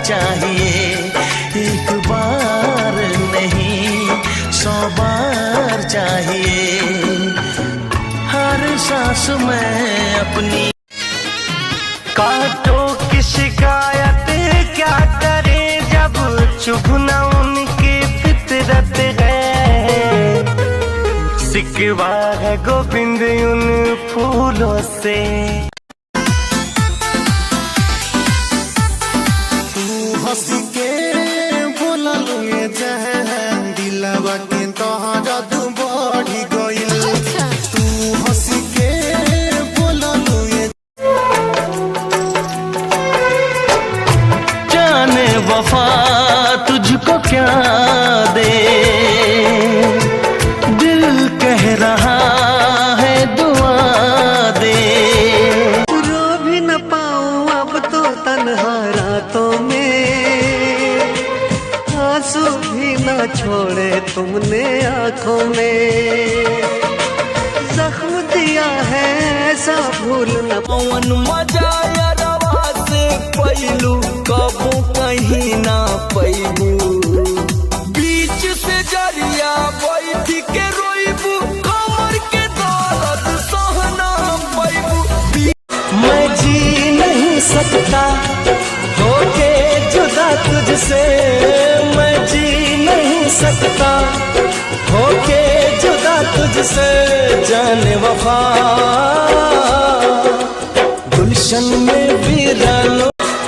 चाहिए, एक बार नहीं 100 बार चाहिए, हर सांस में अपनी। कांटों की शिकायत क्या करे जब चुभना उनकी फितरत है, सिकवा है गोविंद उन फूलों से। हंसी के बोला लुए जहन दिलवा के तोहरा तू बढ़ी गइल, तू हंसी के बोला लुए। जाने वफा तुझको क्या दे, दिल कह रहा है दुआ दे। रो भी न पाऊं अब तो तन्हा रातों में, आंसू भी न छोड़े तुमने आंखों में, जख्म दिया है ऐसा भूल न। पवन मजा रवा से पैलू कबू कहीं ना पैबू, बीच से जरिया बैठ के रोइबू, कमर के दर्द सहना पैबू। मैं जी नहीं सकता होके जुदा तुझसे, मैं जी नहीं सकता होके जुदा तुझसे, जाने वफा गुलशन में भी